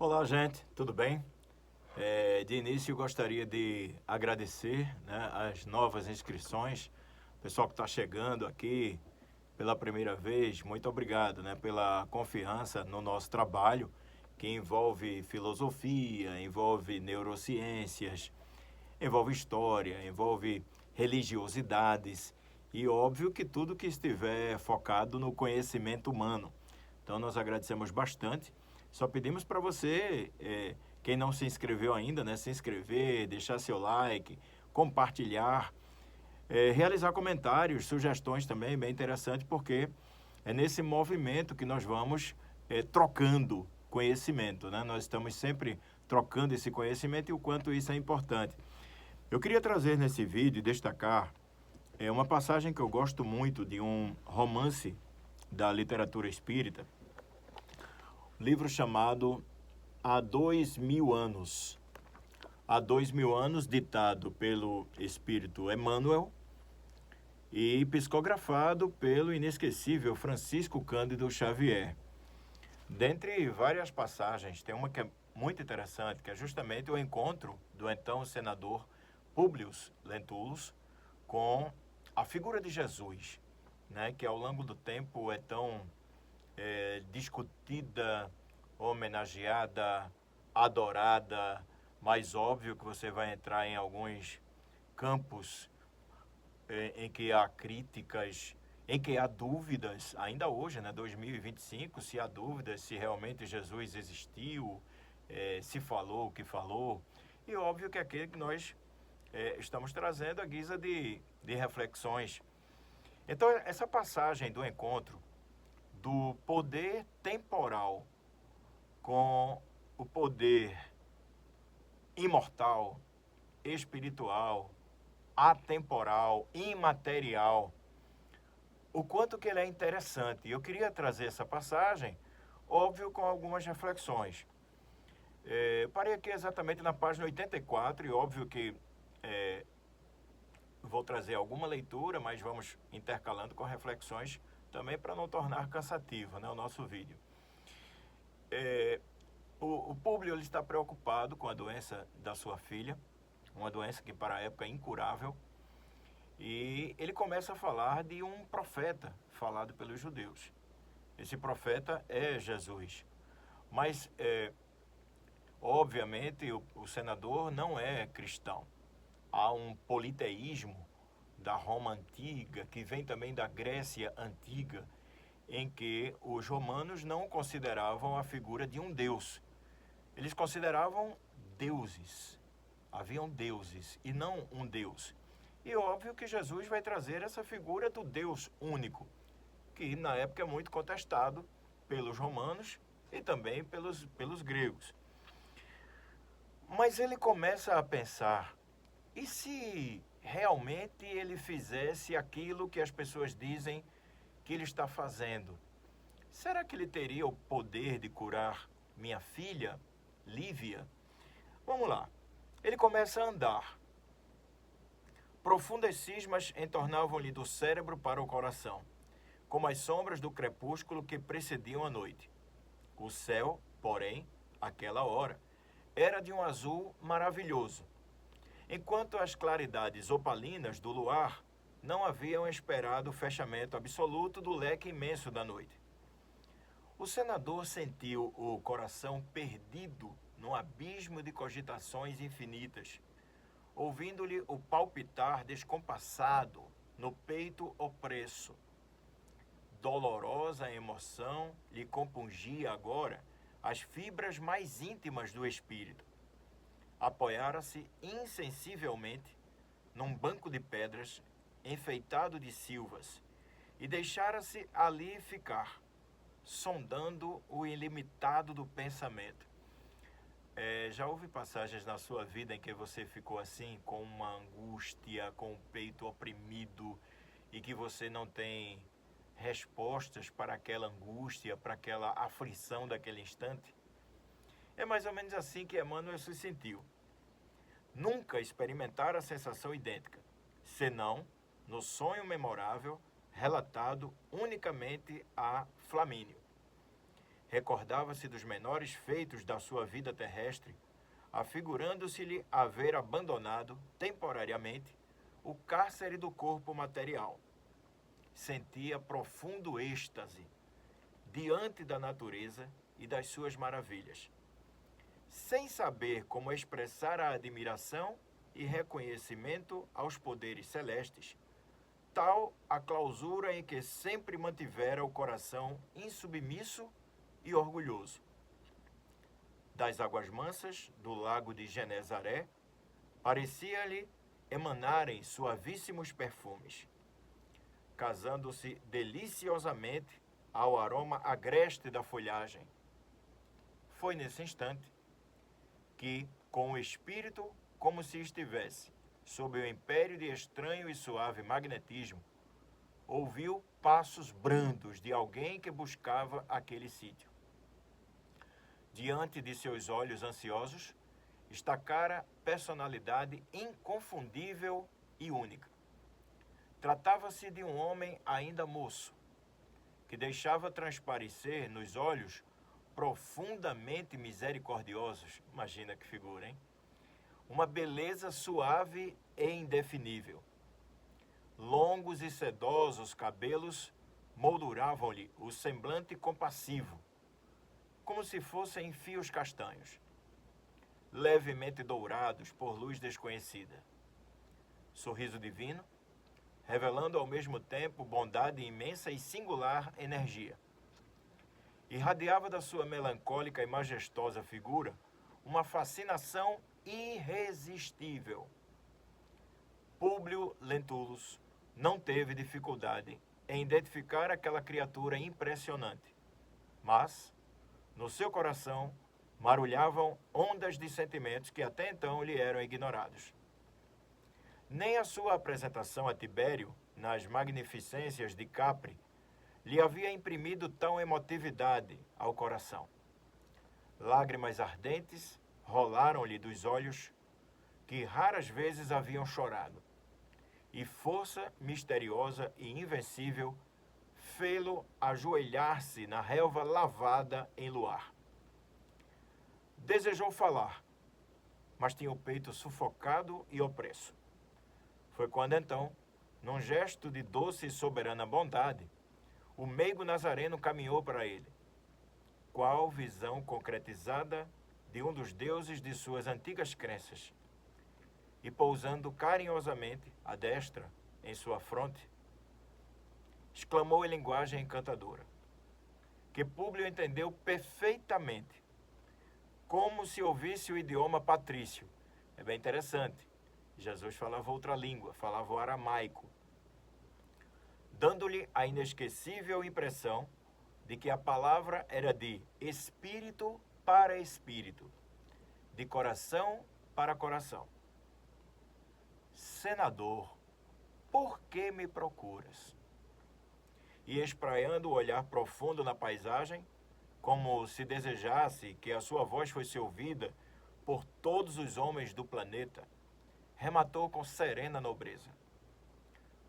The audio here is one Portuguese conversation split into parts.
Olá, gente, tudo bem? De início, eu gostaria de agradecer, né, as novas inscrições, o pessoal que está chegando aqui pela primeira vez, muito obrigado, né, pela confiança no nosso trabalho, que envolve filosofia, envolve neurociências, envolve história, envolve religiosidades e óbvio que tudo que estiver focado no conhecimento humano. Então nós agradecemos bastante. Só pedimos para você, quem não se inscreveu ainda, né, se inscrever, deixar seu like, compartilhar, realizar comentários, sugestões também, bem interessante, porque é nesse movimento que nós vamos trocando conhecimento, né? Nós estamos sempre trocando esse conhecimento e o quanto isso é importante. Eu queria trazer nesse vídeo e destacar uma passagem que eu gosto muito de um romance da literatura espírita, livro chamado Há 2000 anos. Há 2000 anos, ditado pelo espírito Emmanuel e psicografado pelo inesquecível Francisco Cândido Xavier. Dentre várias passagens, tem uma que é muito interessante, que é justamente o encontro do então senador Públio Lentulus com a figura de Jesus, né, que ao longo do tempo é tão discutida, homenageada, adorada, mas óbvio que você vai entrar em alguns campos em que há críticas, em que há dúvidas, ainda hoje, né, 2025, se há dúvidas se realmente Jesus existiu, se falou o que falou, e óbvio que é aquele que nós estamos trazendo à guisa de reflexões. Então, essa passagem do encontro do poder temporal com o poder imortal, espiritual, atemporal, imaterial, o quanto que ele é interessante. Eu queria trazer essa passagem, óbvio, com algumas reflexões. Parei aqui exatamente na página 84 e óbvio que vou trazer alguma leitura, mas vamos intercalando com reflexões também para não tornar cansativo, né, o nosso vídeo. O Públio ele está preocupado com a doença da sua filha, uma doença que para a época é incurável, e ele começa a falar de um profeta falado pelos judeus. Esse profeta é Jesus, mas obviamente o senador não é cristão. Há um politeísmo da Roma antiga, que vem também da Grécia antiga, em que os romanos não consideravam a figura de um deus. Eles consideravam deuses. Haviam deuses e não um deus. E óbvio que Jesus vai trazer essa figura do Deus único, que na época é muito contestado pelos romanos e também pelos gregos. Mas ele começa a pensar, e se realmente ele fizesse aquilo que as pessoas dizem que ele está fazendo? Será que ele teria o poder de curar minha filha, Lívia? Vamos lá. Ele começa a andar. Profundas cismas entornavam-lhe do cérebro para o coração, como as sombras do crepúsculo que precediam a noite. O céu, porém, àquela hora, era de um azul maravilhoso, enquanto as claridades opalinas do luar não haviam esperado o fechamento absoluto do leque imenso da noite. O senador sentiu o coração perdido num abismo de cogitações infinitas, ouvindo-lhe o palpitar descompassado no peito opresso. Dolorosa emoção lhe compungia agora as fibras mais íntimas do espírito. Apoiara-se insensivelmente num banco de pedras enfeitado de silvas e deixara-se ali ficar, sondando o ilimitado do pensamento. Já houve passagens na sua vida em que você ficou assim, com uma angústia, com o peito oprimido e que você não tem respostas para aquela angústia, para aquela aflição daquele instante? É mais ou menos assim que Emmanuel se sentiu. Nunca experimentara a sensação idêntica, senão no sonho memorável relatado unicamente a Flamínio. Recordava-se dos menores feitos da sua vida terrestre, afigurando-se-lhe haver abandonado, temporariamente, o cárcere do corpo material. Sentia profundo êxtase diante da natureza e das suas maravilhas, sem saber como expressar a admiração e reconhecimento aos poderes celestes, tal a clausura em que sempre mantivera o coração insubmisso e orgulhoso. Das águas mansas do lago de Genezaré, parecia-lhe emanarem suavíssimos perfumes, casando-se deliciosamente ao aroma agreste da folhagem. Foi nesse instante que, com o espírito como se estivesse sob o império de estranho e suave magnetismo, ouviu passos brandos de alguém que buscava aquele sítio. Diante de seus olhos ansiosos, destacara personalidade inconfundível e única. Tratava-se de um homem ainda moço, que deixava transparecer nos olhos profundamente misericordiosos, imagina que figura, hein? Uma beleza suave e indefinível. Longos e sedosos cabelos molduravam-lhe o semblante compassivo, como se fossem fios castanhos, levemente dourados por luz desconhecida. Sorriso divino, revelando ao mesmo tempo bondade imensa e singular energia. Irradiava da sua melancólica e majestosa figura uma fascinação irresistível. Públio Lentulus não teve dificuldade em identificar aquela criatura impressionante, mas, no seu coração, marulhavam ondas de sentimentos que até então lhe eram ignorados. Nem a sua apresentação a Tibério, nas magnificências de Capri, lhe havia imprimido tão emotividade ao coração. Lágrimas ardentes rolaram-lhe dos olhos, que raras vezes haviam chorado, e força misteriosa e invencível fê-lo ajoelhar-se na relva lavada em luar. Desejou falar, mas tinha o peito sufocado e opresso. Foi quando então, num gesto de doce e soberana bondade, o meigo nazareno caminhou para ele. Qual visão concretizada de um dos deuses de suas antigas crenças! E pousando carinhosamente a destra em sua fronte, exclamou em linguagem encantadora, que Públio entendeu perfeitamente, como se ouvisse o idioma patrício. É bem interessante. Jesus falava outra língua, falava o aramaico, dando-lhe a inesquecível impressão de que a palavra era de espírito para espírito, de coração para coração. Senador, por que me procuras? E espraiando o olhar profundo na paisagem, como se desejasse que a sua voz fosse ouvida por todos os homens do planeta, rematou com serena nobreza.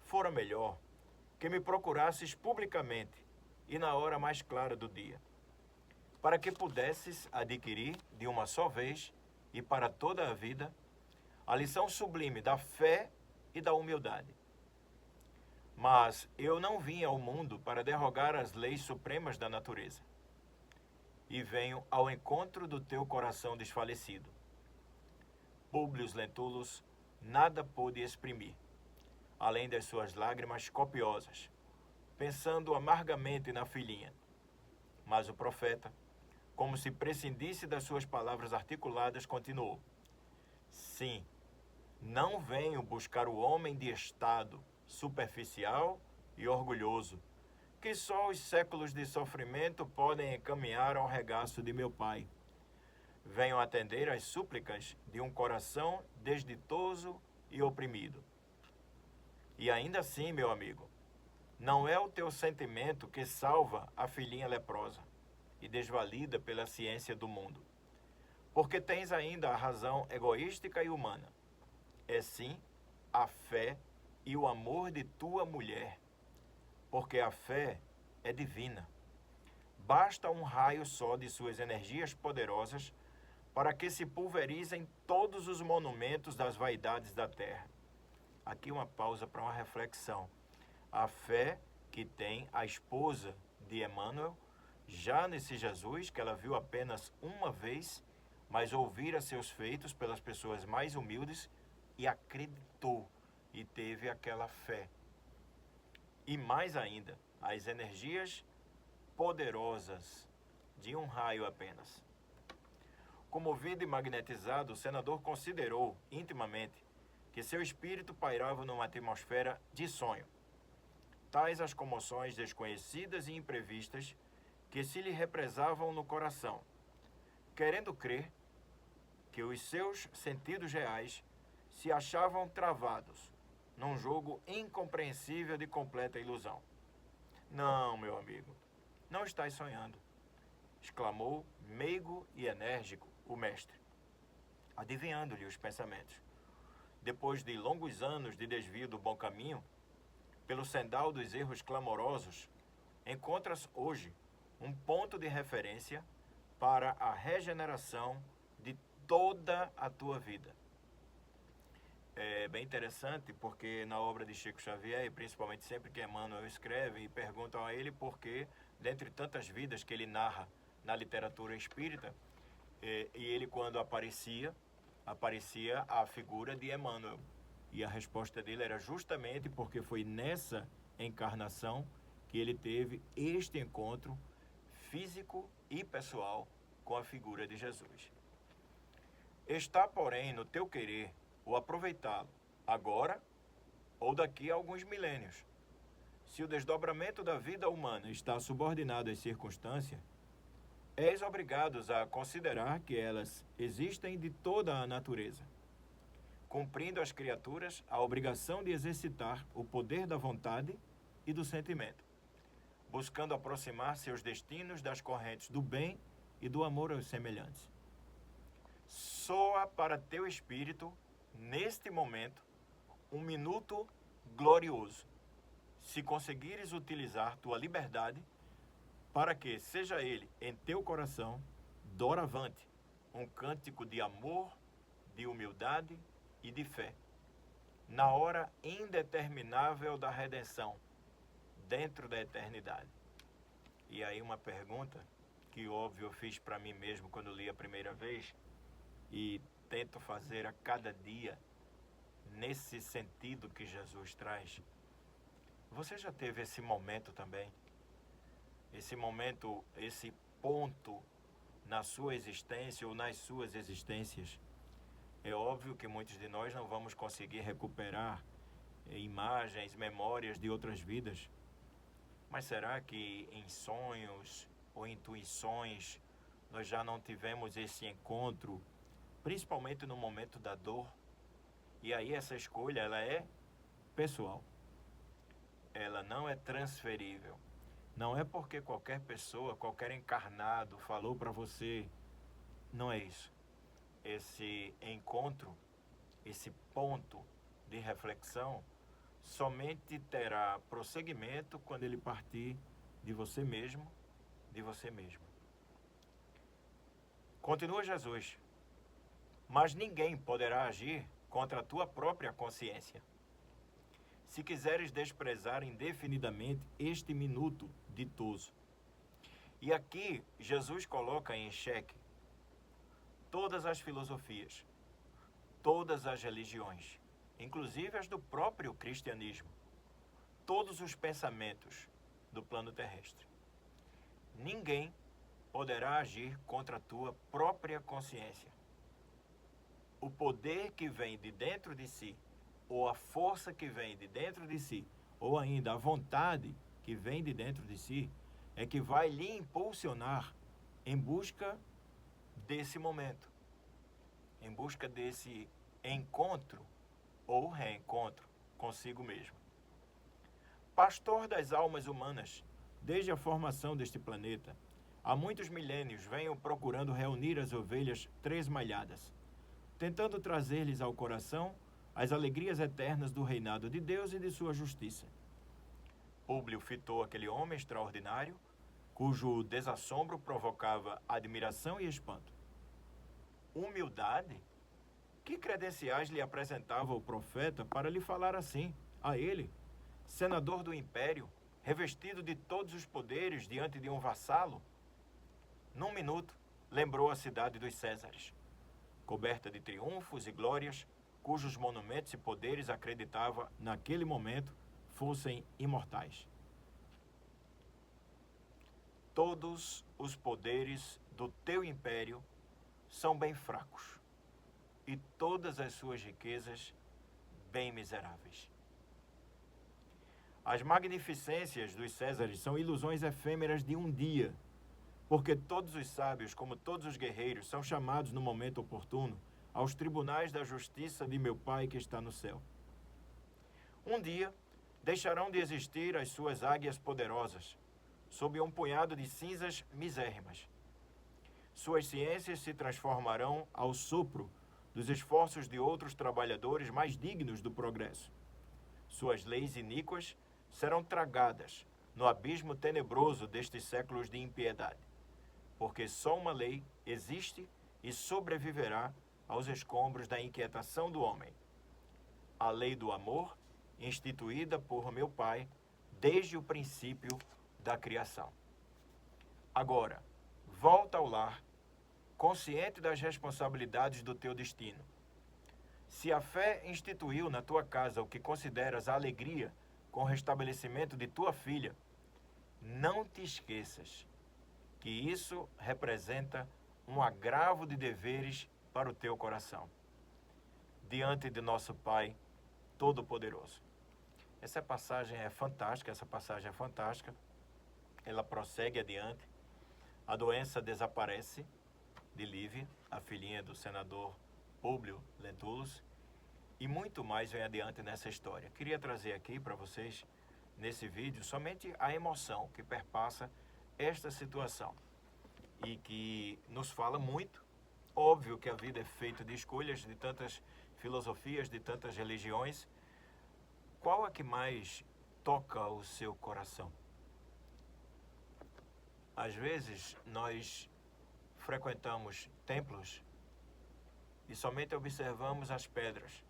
Fora melhor que me procurasses publicamente e na hora mais clara do dia, para que pudesses adquirir de uma só vez e para toda a vida a lição sublime da fé e da humildade. Mas eu não vim ao mundo para derrogar as leis supremas da natureza, e venho ao encontro do teu coração desfalecido. Públio Lentulus nada pôde exprimir, além das suas lágrimas copiosas, pensando amargamente na filhinha. Mas o profeta, como se prescindisse das suas palavras articuladas, continuou: sim, não venho buscar o homem de estado superficial e orgulhoso, que só os séculos de sofrimento podem encaminhar ao regaço de meu pai. Venho atender às súplicas de um coração desditoso e oprimido. E ainda assim, meu amigo, não é o teu sentimento que salva a filhinha leprosa e desvalida pela ciência do mundo, porque tens ainda a razão egoística e humana. É sim a fé e o amor de tua mulher, porque a fé é divina. Basta um raio só de suas energias poderosas para que se pulverizem todos os monumentos das vaidades da terra. Aqui uma pausa para uma reflexão. A fé que tem a esposa de Emmanuel, já nesse Jesus, que ela viu apenas uma vez, mas ouvira seus feitos pelas pessoas mais humildes e acreditou e teve aquela fé. E mais ainda, as energias poderosas de um raio apenas. Comovido e magnetizado, o senador considerou intimamente que seu espírito pairava numa atmosfera de sonho. Tais as comoções desconhecidas e imprevistas que se lhe represavam no coração, querendo crer que os seus sentidos reais se achavam travados num jogo incompreensível de completa ilusão. Não, meu amigo, não estás sonhando, exclamou, meigo e enérgico, o mestre, adivinhando-lhe os pensamentos. Depois de longos anos de desvio do bom caminho, pelo sendal dos erros clamorosos, encontras hoje um ponto de referência para a regeneração de toda a tua vida. É bem interessante porque na obra de Chico Xavier, e principalmente sempre que Emmanuel escreve, e perguntam a ele por que, dentre tantas vidas que ele narra na literatura espírita, e ele quando aparecia a figura de Emmanuel. E a resposta dele era justamente porque foi nessa encarnação que ele teve este encontro físico e pessoal com a figura de Jesus. Está, porém, no teu querer o aproveitá-lo, agora ou daqui a alguns milênios. Se o desdobramento da vida humana está subordinado às circunstâncias, és obrigados a considerar que elas existem de toda a natureza, cumprindo às criaturas a obrigação de exercitar o poder da vontade e do sentimento, buscando aproximar seus destinos das correntes do bem e do amor aos semelhantes. Soa para teu espírito, neste momento, um minuto glorioso, se conseguires utilizar tua liberdade para que seja ele em teu coração, doravante, um cântico de amor, de humildade e de fé, na hora indeterminável da redenção, dentro da eternidade. E aí uma pergunta que, óbvio, eu fiz para mim mesmo quando li a primeira vez e tento fazer a cada dia nesse sentido que Jesus traz. Você já teve esse momento também? Esse momento, esse ponto na sua existência ou nas suas existências? É óbvio que muitos de nós não vamos conseguir recuperar imagens, memórias de outras vidas. Mas será que em sonhos ou intuições nós já não tivemos esse encontro, principalmente no momento da dor? E aí essa escolha, ela é pessoal. Ela não é transferível. Não é porque qualquer pessoa, qualquer encarnado falou para você. Não é isso. Esse encontro, esse ponto de reflexão, somente terá prosseguimento quando ele partir de você mesmo, de você mesmo. Continua Jesus. Mas ninguém poderá agir contra a tua própria consciência. Se quiseres desprezar indefinidamente este minuto ditoso. E aqui Jesus coloca em xeque todas as filosofias, todas as religiões, inclusive as do próprio cristianismo, todos os pensamentos do plano terrestre. Ninguém poderá agir contra a tua própria consciência. O poder que vem de dentro de si, ou a força que vem de dentro de si, ou ainda a vontade que vem de dentro de si, é que vai lhe impulsionar em busca desse momento, em busca desse encontro ou reencontro consigo mesmo. Pastor das almas humanas, desde a formação deste planeta, há muitos milênios venho procurando reunir as ovelhas tresmalhadas, tentando trazer-lhes ao coração as alegrias eternas do reinado de Deus e de sua justiça. Públio fitou aquele homem extraordinário cujo desassombro provocava admiração e espanto. Humildade? Que credenciais lhe apresentava o profeta para lhe falar assim, a ele, senador do império, revestido de todos os poderes diante de um vassalo? Num minuto, lembrou a cidade dos Césares, coberta de triunfos e glórias, cujos monumentos e poderes acreditava, naquele momento, fossem imortais. Todos os poderes do teu império são bem fracos, e todas as suas riquezas bem miseráveis. As magnificências dos Césares são ilusões efêmeras de um dia, porque todos os sábios, como todos os guerreiros, são chamados no momento oportuno aos tribunais da justiça de meu Pai que está no céu. Um dia, deixarão de existir as suas águias poderosas, sob um punhado de cinzas misérrimas. Suas ciências se transformarão ao sopro dos esforços de outros trabalhadores mais dignos do progresso. Suas leis iníquas serão tragadas no abismo tenebroso destes séculos de impiedade, porque só uma lei existe e sobreviverá aos escombros da inquietação do homem. A lei do amor, instituída por meu Pai desde o princípio da criação. Agora, volta ao lar, consciente das responsabilidades do teu destino. Se a fé instituiu na tua casa o que consideras a alegria com o restabelecimento de tua filha, não te esqueças que isso representa um agravo de deveres para o teu coração, diante de nosso Pai Todo-Poderoso. Essa passagem é fantástica, ela prossegue adiante, a doença desaparece de Lívia, a filhinha do senador Públio Lentulus, e muito mais vem adiante nessa história. Queria trazer aqui para vocês, nesse vídeo, somente a emoção que perpassa esta situação e que nos fala muito. Óbvio que a vida é feita de escolhas, de tantas filosofias, de tantas religiões. Qual a que mais toca o seu coração? Às vezes, nós frequentamos templos e somente observamos as pedras,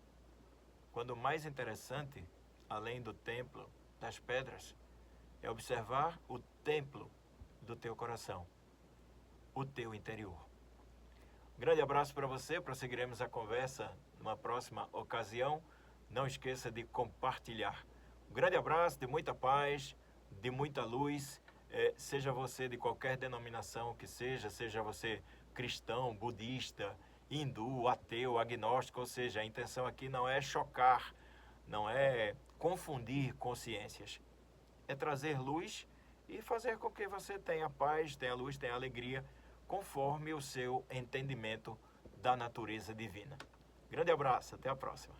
quando o mais interessante, além do templo, das pedras, é observar o templo do teu coração, o teu interior. Um grande abraço para você, prosseguiremos a conversa numa próxima ocasião. Não esqueça de compartilhar. Um grande abraço, de muita paz, de muita luz. Seja você de qualquer denominação que seja você cristão, budista, hindu, ateu, agnóstico, ou seja, a intenção aqui não é chocar, não é confundir consciências. É trazer luz e fazer com que você tenha paz, tenha luz, tenha alegria, conforme o seu entendimento da natureza divina. Grande abraço, até a próxima.